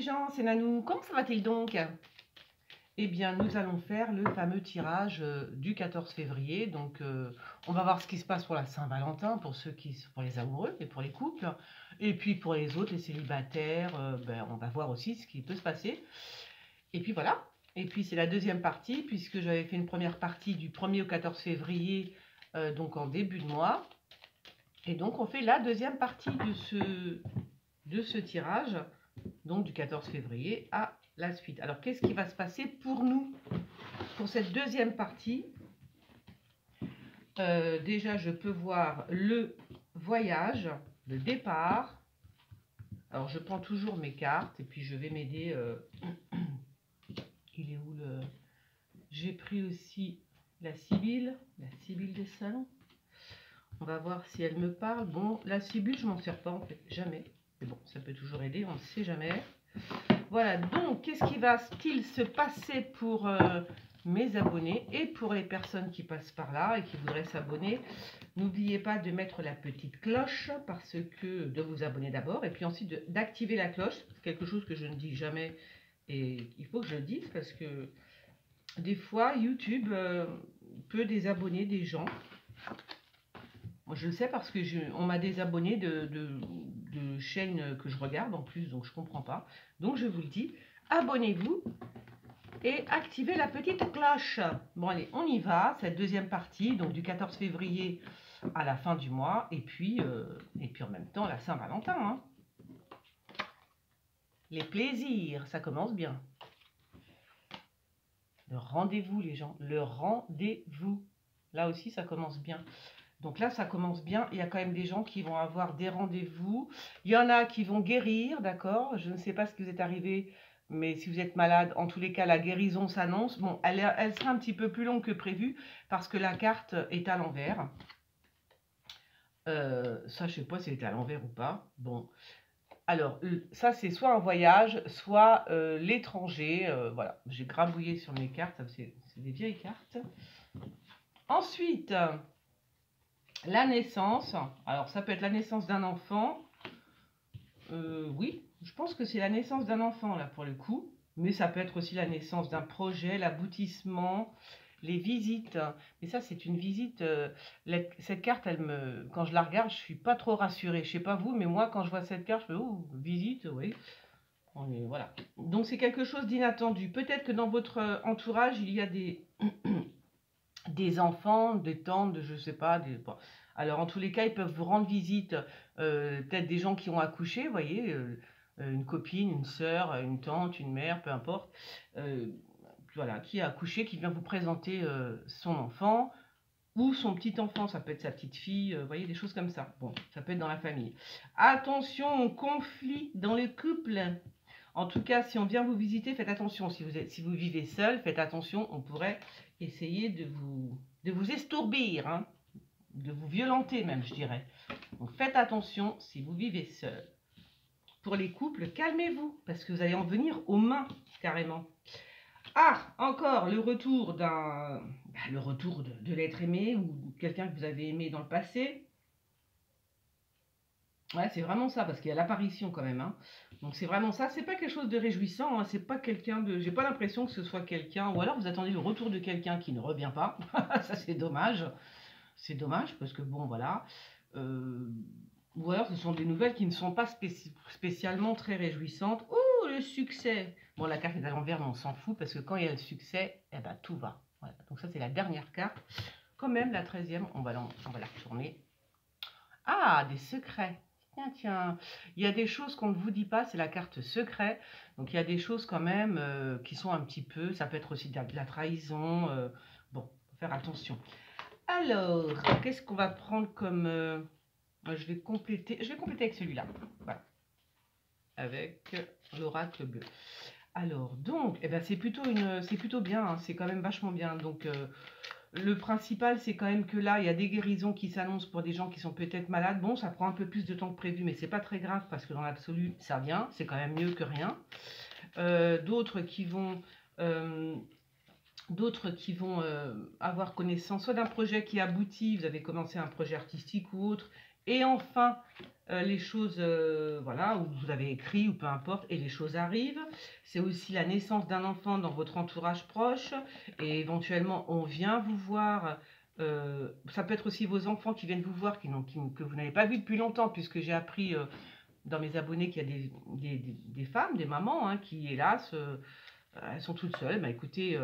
les gens, c'est Nanou. Comment ça va-t-il donc? Eh bien, nous allons faire le fameux tirage du 14 février. Donc, on va voir ce qui se passe pour la Saint-Valentin, pour les amoureux et pour les couples. Et puis, pour les autres, les célibataires, on va voir aussi ce qui peut se passer. Et puis, voilà. Et puis, c'est la deuxième partie, puisque j'avais fait une première partie du 1er au 14 février, donc en début de mois. Et donc, on fait la deuxième partie de ce tirage, donc du 14 février à la suite. Alors, qu'est-ce qui va se passer pour nous pour cette deuxième partie? Déjà, je peux voir le voyage, le départ. Alors, je prends toujours mes cartes et puis je vais m'aider. Il est où le... J'ai pris aussi la Sibylle des salons. On va voir si elle me parle. Bon, la Sibylle, je m'en sers pas en fait, jamais. Mais bon, ça peut toujours aider, on ne sait jamais. Voilà, donc, qu'est-ce qui va-t-il se passer pour mes abonnés et pour les personnes qui passent par là et qui voudraient s'abonner? N'oubliez pas de mettre la petite cloche, parce que de vous abonner d'abord, et puis ensuite d'activer la cloche. C'est quelque chose que je ne dis jamais et il faut que je le dise, parce que des fois, YouTube peut désabonner des gens. Moi, je le sais parce que on m'a désabonné de chaînes que je regarde en plus, donc je comprends pas. Donc je vous le dis, abonnez-vous et activez la petite cloche. Bon allez, on y va, cette deuxième partie, donc du 14 février à la fin du mois, et puis en même temps la Saint-Valentin. Hein. Les plaisirs, ça commence bien. Le rendez-vous les gens, le rendez-vous. Là aussi ça commence bien. Donc là, ça commence bien. Il y a quand même des gens qui vont avoir des rendez-vous. Il y en a qui vont guérir, d'accord? Je ne sais pas ce qui vous est arrivé, mais si vous êtes malade, en tous les cas, la guérison s'annonce. Bon, elle sera un petit peu plus longue que prévu parce que la carte est à l'envers. Ça, je ne sais pas si elle est à l'envers ou pas. Bon, alors, ça, c'est soit un voyage, soit l'étranger. Voilà, j'ai grabouillé sur mes cartes. C'est des vieilles cartes. Ensuite... la naissance, alors ça peut être la naissance d'un enfant, oui, je pense que c'est la naissance d'un enfant là pour le coup, mais ça peut être aussi la naissance d'un projet, l'aboutissement, les visites, mais ça c'est une visite, cette carte, quand je la regarde, je suis pas trop rassurée, je sais pas vous, mais moi quand je vois cette carte, je fais, oh, visite, oui, voilà. Donc c'est quelque chose d'inattendu, peut-être que dans votre entourage, il y a des enfants, des tantes, je sais pas. Bon. Alors, en tous les cas, ils peuvent vous rendre visite. Peut-être des gens qui ont accouché, vous voyez, une copine, une sœur, une tante, une mère, peu importe. Voilà, qui a accouché, qui vient vous présenter son enfant ou son petit enfant. Ça peut être sa petite fille, vous voyez, des choses comme ça. Bon, ça peut être dans la famille. Attention, conflit dans les couples. En tout cas, si on vient vous visiter, faites attention. Si vous vivez seul, faites attention. On pourrait essayer de vous estourbir, hein, de vous violenter même, je dirais. Donc faites attention si vous vivez seul. Pour les couples, calmez-vous, parce que vous allez en venir aux mains, carrément. Ah, encore le retour de l'être aimé ou quelqu'un que vous avez aimé dans le passé. Ouais, c'est vraiment ça, parce qu'il y a l'apparition quand même. Hein. Donc c'est vraiment ça. C'est pas quelque chose de réjouissant. Hein. C'est pas quelqu'un de. J'ai pas l'impression que ce soit quelqu'un. Ou alors vous attendez le retour de quelqu'un qui ne revient pas. Ça c'est dommage. C'est dommage parce que bon voilà. Ou alors ce sont des nouvelles qui ne sont pas spécialement très réjouissantes. Oh le succès. Bon la carte est à l'envers, mais on s'en fout parce que quand il y a le succès, eh ben tout va. Voilà. Donc ça c'est la dernière carte. Quand même la 13e, on va la retourner. Ah des secrets. Tiens, il y a des choses qu'on ne vous dit pas, c'est la carte secret. Donc il y a des choses quand même qui sont un petit peu, ça peut être aussi de la trahison. Bon, faut faire attention. Alors, qu'est-ce qu'on va prendre comme... je vais compléter avec celui-là. Voilà. Avec l'oracle bleu. Alors, donc, eh ben, c'est plutôt bien, hein, c'est quand même vachement bien. Donc, le principal, c'est quand même que là, il y a des guérisons qui s'annoncent pour des gens qui sont peut-être malades. Bon, ça prend un peu plus de temps que prévu, mais c'est pas très grave parce que dans l'absolu, ça vient. C'est quand même mieux que rien. D'autres qui vont avoir connaissance soit d'un projet qui aboutit, vous avez commencé un projet artistique ou autre, et enfin les choses, voilà, où vous avez écrit ou peu importe, et les choses arrivent. C'est aussi la naissance d'un enfant dans votre entourage proche, et éventuellement on vient vous voir. Ça peut être aussi vos enfants qui viennent vous voir, que vous n'avez pas vu depuis longtemps, puisque j'ai appris dans mes abonnés qu'il y a des femmes, des mamans, hein, qui hélas, elles sont toutes seules. Bah écoutez,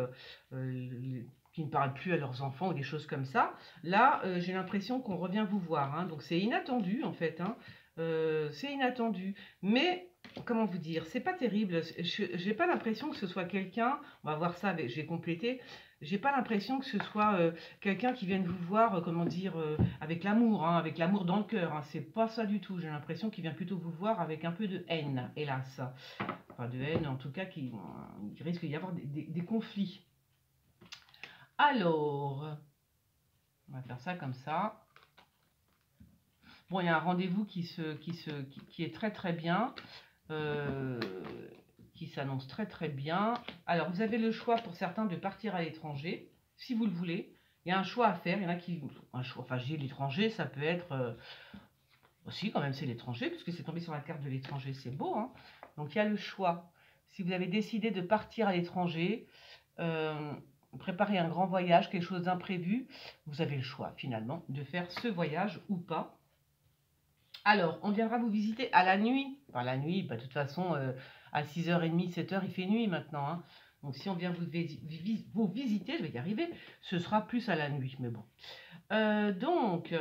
qui ne parlent plus à leurs enfants ou des choses comme ça. Là, j'ai l'impression qu'on revient vous voir, hein, donc c'est inattendu en fait, hein. C'est inattendu, mais comment vous dire, c'est pas terrible. J'ai pas l'impression que ce soit quelqu'un, on va voir ça, j'ai complété. J'ai pas l'impression que ce soit quelqu'un qui vienne vous voir, comment dire, avec l'amour, hein, avec l'amour dans le cœur, hein. C'est pas ça du tout. J'ai l'impression qu'il vient plutôt vous voir avec un peu de haine, hélas. Enfin, de haine, en tout cas, qu'il risque d'y avoir des conflits. Alors, on va faire ça comme ça. Bon, il y a un rendez-vous qui est très très bien, qui s'annonce très très bien. Alors, vous avez le choix pour certains de partir à l'étranger, si vous le voulez. Il y a un choix à faire. Il y en a qui... Un choix, enfin, j'ai l'étranger, ça peut être... aussi, quand même, c'est l'étranger, puisque c'est tombé sur la carte de l'étranger, c'est beau, hein. Donc, il y a le choix. Si vous avez décidé de partir à l'étranger, préparer un grand voyage, quelque chose d'imprévu, vous avez le choix, finalement, de faire ce voyage ou pas. Alors, on viendra vous visiter à la nuit. Enfin, la nuit, bah, de toute façon, à 6h30, 7h, il fait nuit maintenant, hein. Donc, si on vient vous visiter, je vais y arriver, ce sera plus à la nuit, mais bon. Donc...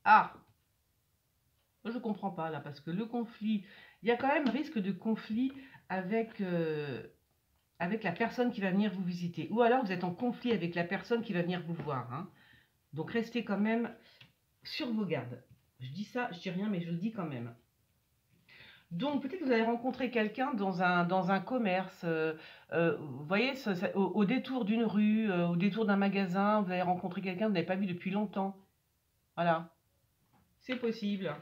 Ah, je comprends pas là, parce que le conflit, il y a quand même risque de conflit avec, avec la personne qui va venir vous visiter. Ou alors vous êtes en conflit avec la personne qui va venir vous voir, hein. Donc restez quand même sur vos gardes. Je dis ça, je dis rien, mais je le dis quand même. Donc peut-être que vous allez rencontrer quelqu'un dans un commerce. Vous voyez, au détour d'une rue, au détour d'un magasin, vous allez rencontrer quelqu'un que vous n'avez pas vu depuis longtemps. Voilà, c'est possible.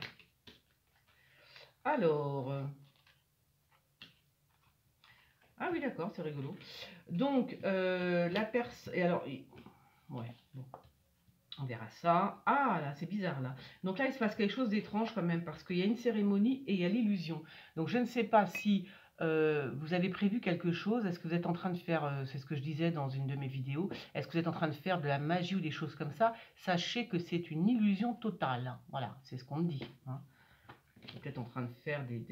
Alors, ah oui, d'accord, c'est rigolo. Donc, la personne, et alors, ouais, bon, on verra ça. Ah, là, c'est bizarre, là. Donc là, il se passe quelque chose d'étrange quand même, parce qu'il y a une cérémonie et il y a l'illusion. Donc, je ne sais pas si vous avez prévu quelque chose. Est-ce que vous êtes en train de faire, c'est ce que je disais dans une de mes vidéos, est-ce que vous êtes en train de faire de la magie ou des choses comme ça? Sachez que c'est une illusion totale. Voilà, c'est ce qu'on me dit, hein. Peut-être en train de faire des...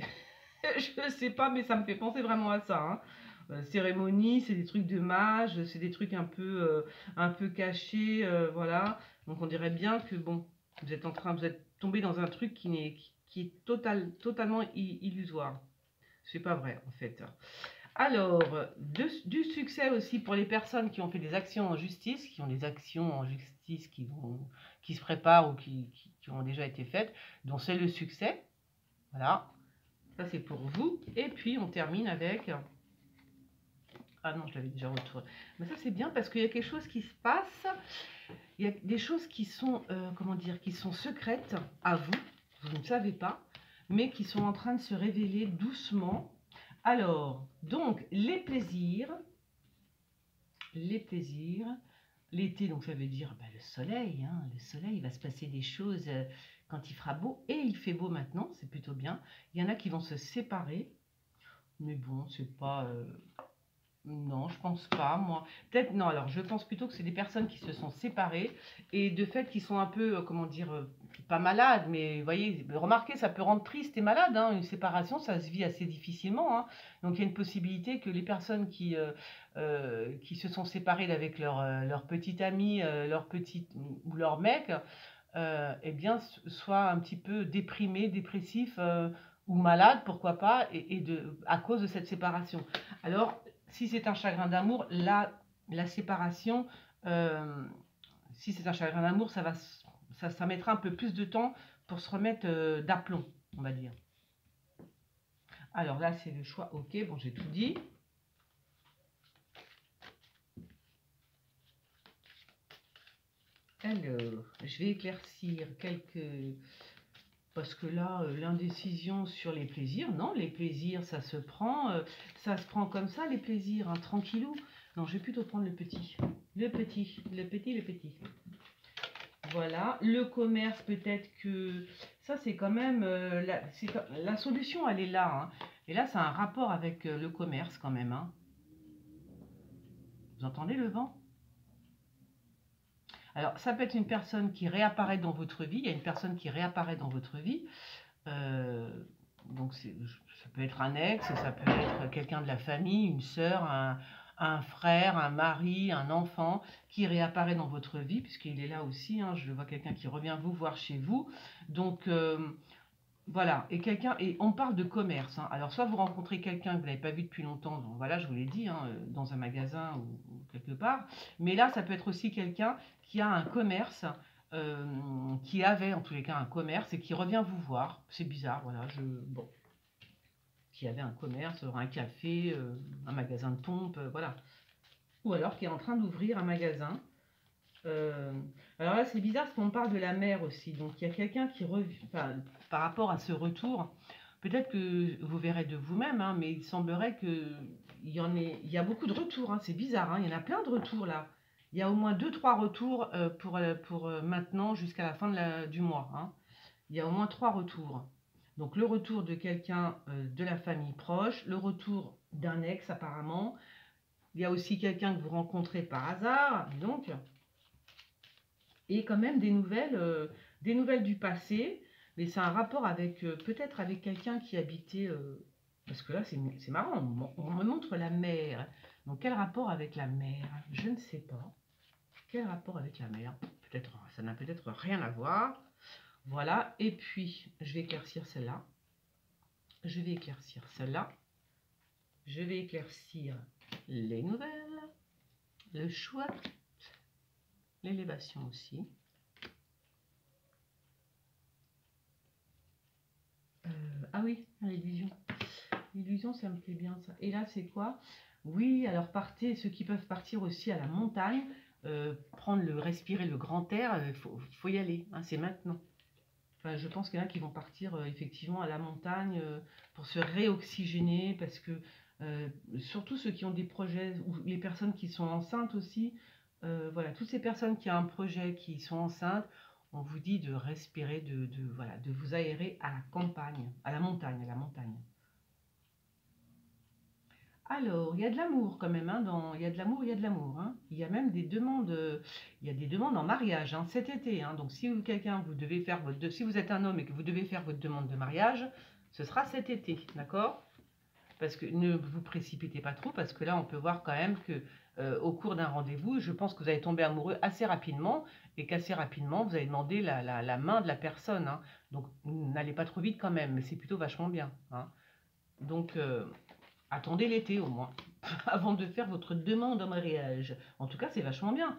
je ne sais pas, mais ça me fait penser vraiment à ça, hein. Cérémonie, c'est des trucs de mage, c'est des trucs un peu cachés, voilà. Donc on dirait bien que bon, vous êtes tombé dans un truc qui est totalement illusoire. C'est pas vrai en fait. Alors, du succès aussi pour les personnes qui ont fait des actions en justice, qui ont des actions en justice qui se préparent ou qui ont déjà été faites, dont c'est le succès. Voilà. Ça, c'est pour vous. Et puis, on termine avec... Ah non, je l'avais déjà retourné. Mais ça, c'est bien parce qu'il y a quelque chose qui se passe. Il y a des choses qui sont, comment dire, qui sont secrètes à vous. Vous ne savez pas, mais qui sont en train de se révéler doucement. Alors, donc, les plaisirs. L'été, donc ça veut dire bah, le soleil. Hein, le soleil, il va se passer des choses quand il fera beau. Et il fait beau maintenant, c'est plutôt bien. Il y en a qui vont se séparer. Mais bon, c'est pas... non, je pense pas, moi. Peut-être, non, alors je pense plutôt que c'est des personnes qui se sont séparées et de fait qui sont un peu, comment dire, pas malades, mais vous voyez, remarquez, ça peut rendre triste et malade, hein, une séparation, ça se vit assez difficilement, hein. Donc il y a une possibilité que les personnes qui se sont séparées avec leur petite amie, leur petite ou leur mec, eh bien, soient un petit peu déprimés, dépressifs ou malades, pourquoi pas, à cause de cette séparation. Alors, si c'est un chagrin d'amour, la séparation, si c'est un chagrin d'amour, ça mettra un peu plus de temps pour se remettre d'aplomb, on va dire. Alors là, c'est le choix. Ok, bon, j'ai tout dit. Alors, je vais éclaircir quelques... Parce que là, l'indécision sur les plaisirs, non, les plaisirs, ça se prend comme ça, les plaisirs, hein, tranquillou. Non, je vais plutôt prendre le petit. Le petit. Voilà. Le commerce, peut-être que ça, c'est quand même... la solution, elle est là, hein. Et là, ça a un rapport avec le commerce quand même, hein. Vous entendez le vent? Alors, ça peut être une personne qui réapparaît dans votre vie. Il y a une personne qui réapparaît dans votre vie. Euh, donc, ça peut être un ex, ça peut être quelqu'un de la famille, une sœur, un frère, un mari, un enfant qui réapparaît dans votre vie, puisqu'il est là aussi, hein. Je vois quelqu'un qui revient vous voir chez vous. Donc, voilà, et on parle de commerce, hein. Alors, soit vous rencontrez quelqu'un que vous n'avez pas vu depuis longtemps, donc voilà, je vous l'ai dit, hein, dans un magasin ou quelque part. Mais là, ça peut être aussi quelqu'un qui a un commerce, qui avait en tous les cas un commerce et qui revient vous voir. C'est bizarre, voilà, bon, qui avait un commerce, un café, un magasin de pompe, voilà. Ou alors qui est en train d'ouvrir un magasin. Euh, alors là, c'est bizarre parce qu'on parle de la mer aussi. Donc il y a quelqu'un qui revient, enfin, par rapport à ce retour, peut-être que vous verrez de vous-même, hein, mais il semblerait il y a beaucoup de retours, hein. C'est bizarre, hein, il y en a plein de retours là. Il y a au moins 2-3 retours pour maintenant jusqu'à la fin du mois, hein. Il y a au moins 3 retours. Donc le retour de quelqu'un de la famille proche, le retour d'un ex apparemment. Il y a aussi quelqu'un que vous rencontrez par hasard, donc et quand même des nouvelles du passé, mais c'est un rapport avec peut-être avec quelqu'un qui habitait, parce que là c'est marrant, on me montre la mer. Donc quel rapport avec la mer? Je ne sais pas. Quel rapport avec la mer? Peut-être, ça n'a peut-être rien à voir. Voilà, et puis je vais éclaircir celle-là. Je vais éclaircir celle-là. Je vais éclaircir les nouvelles, le choix, l'élévation aussi. Ah oui, l'illusion. L'illusion, ça me plaît bien ça. Et là, c'est quoi? Oui, alors partez, ceux qui peuvent partir aussi à la montagne, respirer le grand air, faut y aller, hein, c'est maintenant. Enfin, je pense qu'il y en a qui vont partir effectivement à la montagne pour se réoxygéner, parce que surtout ceux qui ont des projets, ou les personnes qui sont enceintes aussi, voilà, toutes ces personnes qui ont un projet, qui sont enceintes, on vous dit de respirer, voilà, de vous aérer à la campagne, à la montagne, à la montagne. Alors, il y a de l'amour quand même, hein, il y a de l'amour, il y a de l'amour, hein. Il y a même des demandes, il y a des demandes en mariage, hein, cet été, hein. Donc, si vous devez faire si vous êtes un homme et que vous devez faire votre demande de mariage, ce sera cet été, d'accord? Parce que ne vous précipitez pas trop, parce que là, on peut voir quand même que au cours d'un rendez-vous, je pense que vous allez tomber amoureux assez rapidement, et qu'assez rapidement, vous allez demander la main de la personne, hein. Donc, n'allez pas trop vite quand même, mais c'est plutôt vachement bien, hein. Donc, attendez l'été au moins, avant de faire votre demande en mariage. En tout cas, c'est vachement bien.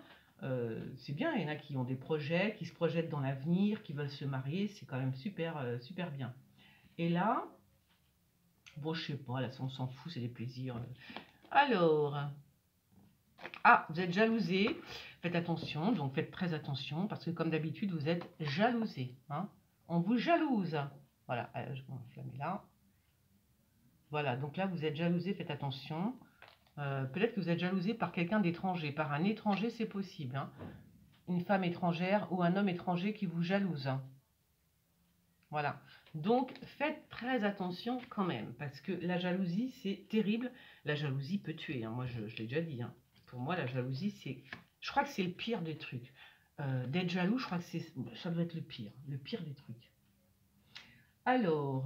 C'est bien, il y en a qui ont des projets, qui se projettent dans l'avenir, qui veulent se marier, c'est quand même super, super bien. Et là, bon, je sais pas, là, on s'en fout, c'est des plaisirs. Alors, ah, vous êtes jalousé, faites attention, donc faites très attention, parce que comme d'habitude, vous êtes jalousé, hein. On vous jalouse. Voilà, je la mets là. Voilà, donc là, vous êtes jalousé, faites attention. Peut-être que vous êtes jalousé par quelqu'un d'étranger. Par un étranger, c'est possible, hein. Une femme étrangère ou un homme étranger qui vous jalouse, hein. Voilà. Donc, faites très attention quand même, parce que la jalousie, c'est terrible. La jalousie peut tuer, hein. Moi, je l'ai déjà dit, hein. Pour moi, la jalousie, je crois que c'est le pire des trucs. D'être jaloux, je crois que ça doit être le pire des trucs. Alors,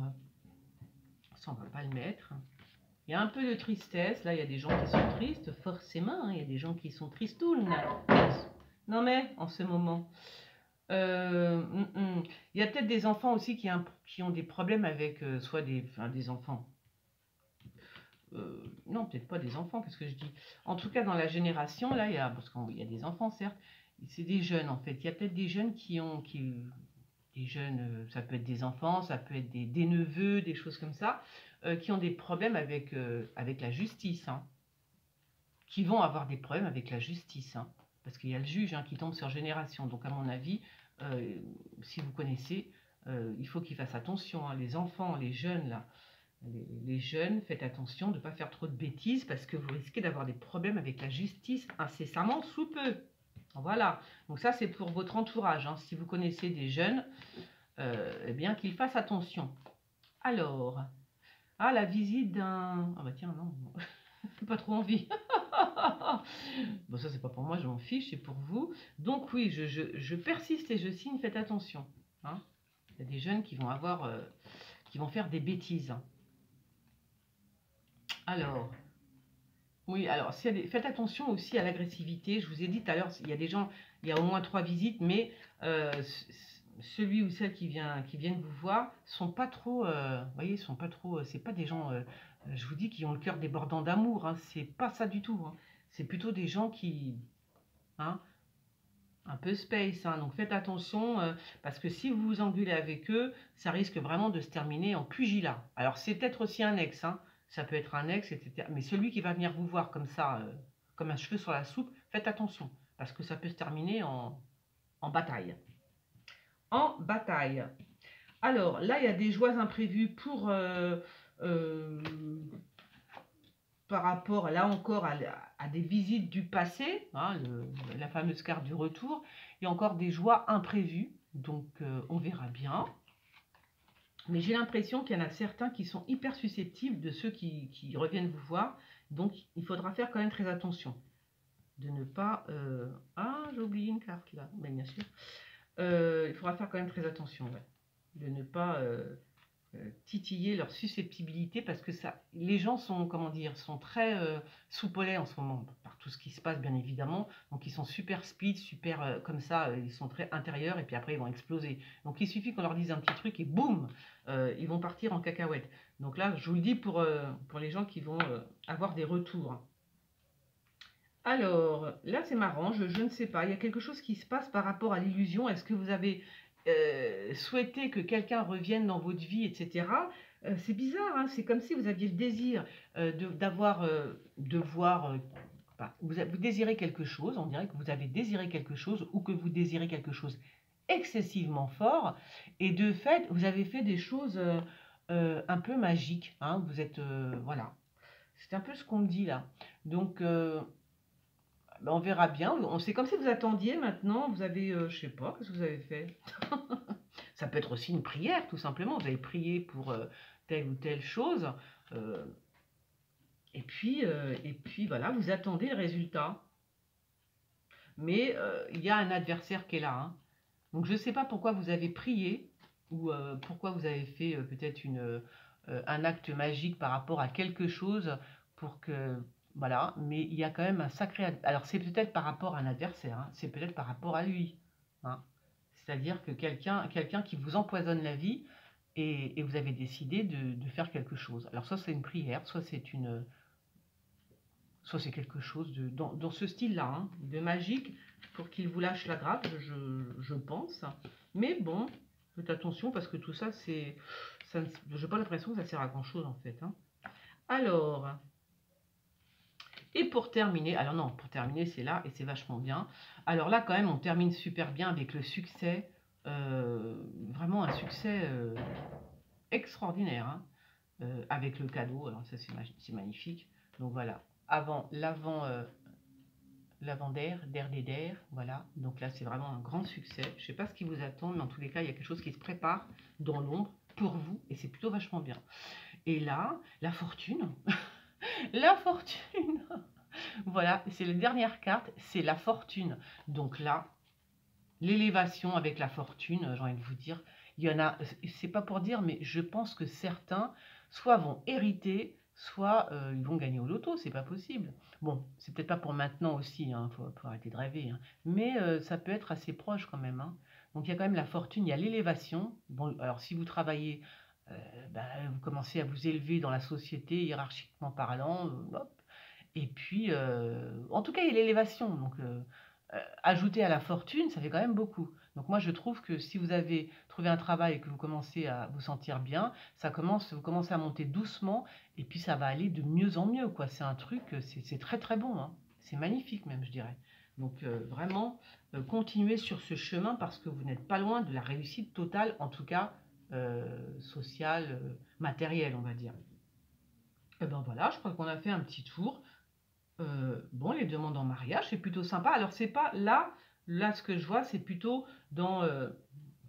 ça, on va pas le mettre. Il y a un peu de tristesse. Là, il y a des gens qui sont tristes, forcément, hein. Il y a des gens qui sont tristounes. Non, mais en ce moment. Il y a peut-être des enfants aussi qui ont des problèmes avec soit des enfants. Non, peut-être pas des enfants, qu'est-ce que je dis? En tout cas, dans la génération, là, parce qu'il y a des enfants, certes, c'est des jeunes, en fait. Il y a peut-être des jeunes des jeunes, ça peut être des enfants, ça peut être des neveux, des choses comme ça, qui ont des problèmes avec la justice, hein. Qui vont avoir des problèmes avec la justice, hein. Parce qu'il y a le juge, hein, qui tombe sur génération. Donc, à mon avis, si vous connaissez, il faut qu'ils fassent attention, hein. Les enfants, les jeunes, là, les jeunes, faites attention de ne pas faire trop de bêtises, parce que vous risquez d'avoir des problèmes avec la justice incessamment sous peu. Voilà, donc ça c'est pour votre entourage, hein. Si vous connaissez des jeunes, eh bien qu'ils fassent attention. Alors, ah la visite d'un... Ah bah tiens, non, pas trop envie. Bon ça c'est pas pour moi, je m'en fiche, c'est pour vous. Donc oui, je persiste et je signe, faites attention, hein. Il y a des jeunes qui vont avoir, qui vont faire des bêtises. Alors, oui, alors faites attention aussi à l'agressivité. Je vous ai dit tout à l'heure, il y a des gens, il y a au moins 3 visites, mais celui ou celle qui viennent vous voir sont pas trop, vous voyez, sont pas trop, c'est pas des gens, je vous dis, qui ont le cœur débordant d'amour, hein, c'est pas ça du tout, hein. C'est plutôt des gens qui, hein, un peu space, hein, donc faites attention, parce que si vous vous engueulez avec eux, ça risque vraiment de se terminer en pugilat. Alors c'est peut-être aussi un ex, hein, ça peut être un ex, etc. Mais celui qui va venir vous voir comme ça, comme un cheveu sur la soupe, faites attention, parce que ça peut se terminer en bataille. En bataille. Alors là, il y a des joies imprévues pour... par rapport, là encore, à des visites du passé, hein, la fameuse carte du retour. Il y a encore des joies imprévues, donc on verra bien. Mais j'ai l'impression qu'il y en a certains qui sont hyper susceptibles de ceux qui reviennent vous voir. Donc il faudra faire quand même très attention. De ne pas... Ah, j'ai oublié une carte là, mais bien sûr. Il faudra faire quand même très attention, ouais. De ne pas... titiller leur susceptibilité parce que ça, les gens sont, comment dire, sont très soupolés en ce moment par tout ce qui se passe bien évidemment, donc ils sont super speed, super comme ça, ils sont très intérieurs et puis après ils vont exploser. Donc il suffit qu'on leur dise un petit truc et boum, ils vont partir en cacahuète. Donc là je vous le dis pour les gens qui vont avoir des retours. Alors là c'est marrant, je ne sais pas, il y a quelque chose qui se passe par rapport à l'illusion. Est-ce que vous avez souhaiter que quelqu'un revienne dans votre vie, etc. C'est bizarre, hein, c'est comme si vous aviez le désir de voir, enfin, vous désirez quelque chose, on dirait que vous avez désiré quelque chose ou que vous désirez quelque chose excessivement fort, et de fait, vous avez fait des choses un peu magiques, hein, vous êtes, voilà, c'est un peu ce qu'on me dit là. Donc, ben, on verra bien, c'est comme si vous attendiez maintenant, vous avez, je sais pas, qu'est-ce que vous avez fait? Ça peut être aussi une prière, tout simplement. Vous avez prié pour telle ou telle chose. euh, et puis voilà, vous attendez le résultat. Mais il y a un adversaire qui est là, hein. Donc je ne sais pas pourquoi vous avez prié ou pourquoi vous avez fait peut-être un acte magique par rapport à quelque chose pour que... Voilà, mais il y a quand même un sacré... Alors c'est peut-être par rapport à un adversaire, hein, c'est peut-être par rapport à lui, hein. C'est-à-dire que quelqu'un qui vous empoisonne la vie et vous avez décidé de faire quelque chose. Alors soit c'est une prière, soit c'est quelque chose dans ce style-là, hein, de magique, pour qu'il vous lâche la grappe, je pense. Mais bon, faites attention parce que tout ça, je n'ai pas l'impression que ça sert à grand-chose en fait, hein. Alors, et pour terminer, alors non, pour terminer, c'est là et c'est vachement bien. Alors là, quand même, on termine super bien avec le succès, vraiment un succès extraordinaire, hein, avec le cadeau. Alors ça, c'est magnifique. Donc voilà, l'avant d'air des d'air, voilà. Donc là, c'est vraiment un grand succès. Je ne sais pas ce qui vous attend, mais en tous les cas, il y a quelque chose qui se prépare dans l'ombre pour vous et c'est plutôt vachement bien. Et là, la fortune, la fortune. Voilà, c'est la dernière carte, c'est la fortune. Donc là, l'élévation avec la fortune, j'ai envie de vous dire, il y en a, c'est pas pour dire, mais je pense que certains soit vont hériter, soit ils vont gagner au loto, c'est pas possible. Bon, c'est peut-être pas pour maintenant aussi, hein, faut arrêter de rêver, hein, mais ça peut être assez proche quand même, hein. Donc il y a quand même la fortune, il y a l'élévation. Bon, alors si vous travaillez, bah, vous commencez à vous élever dans la société hiérarchiquement parlant, hop. Et puis, en tout cas, il y a l'élévation. Donc, ajouter à la fortune, ça fait quand même beaucoup. Donc moi, je trouve que si vous avez trouvé un travail et que vous commencez à vous sentir bien, vous commencez à monter doucement et puis ça va aller de mieux en mieux, quoi. C'est un truc, c'est très très bon, hein. C'est magnifique même, je dirais. Donc vraiment, continuez sur ce chemin parce que vous n'êtes pas loin de la réussite totale, en tout cas sociale, matérielle, on va dire. Et ben voilà, je crois qu'on a fait un petit tour. Bon, les demandes en mariage, c'est plutôt sympa. Alors, c'est pas là, Là, ce que je vois, c'est plutôt dans,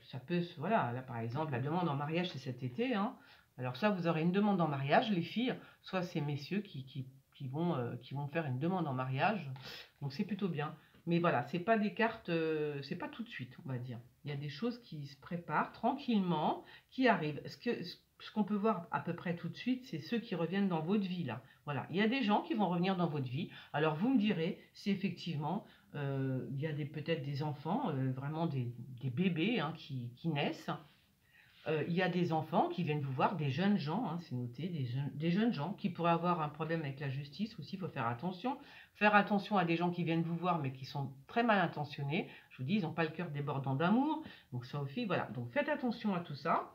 ça peut, voilà, là par exemple, la demande en mariage, c'est cet été, hein. Alors ça, vous aurez une demande en mariage, les filles, soit c'est messieurs qui vont faire une demande en mariage, donc c'est plutôt bien. Mais voilà, c'est pas des cartes, c'est pas tout de suite, on va dire. Il y a des choses qui se préparent tranquillement, qui arrivent. Ce qu'on peut voir à peu près tout de suite, c'est ceux qui reviennent dans votre vie, là. Voilà, il y a des gens qui vont revenir dans votre vie. Alors vous me direz si effectivement il y a peut-être des enfants, vraiment des bébés, hein, qui naissent. Il y a des enfants qui viennent vous voir, des jeunes gens, hein, c'est noté, des jeunes gens qui pourraient avoir un problème avec la justice aussi, il faut faire attention. Faire attention à des gens qui viennent vous voir mais qui sont très mal intentionnés. Je vous dis, ils n'ont pas le cœur débordant d'amour. Donc ça aussi, voilà. Donc faites attention à tout ça.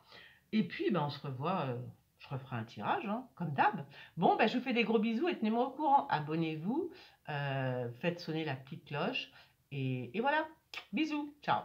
Et puis, ben, on se revoit, je referai un tirage, hein, comme d'hab. Bon, ben, je vous fais des gros bisous et tenez-moi au courant. Abonnez-vous, faites sonner la petite cloche. Et voilà. Bisous. Ciao.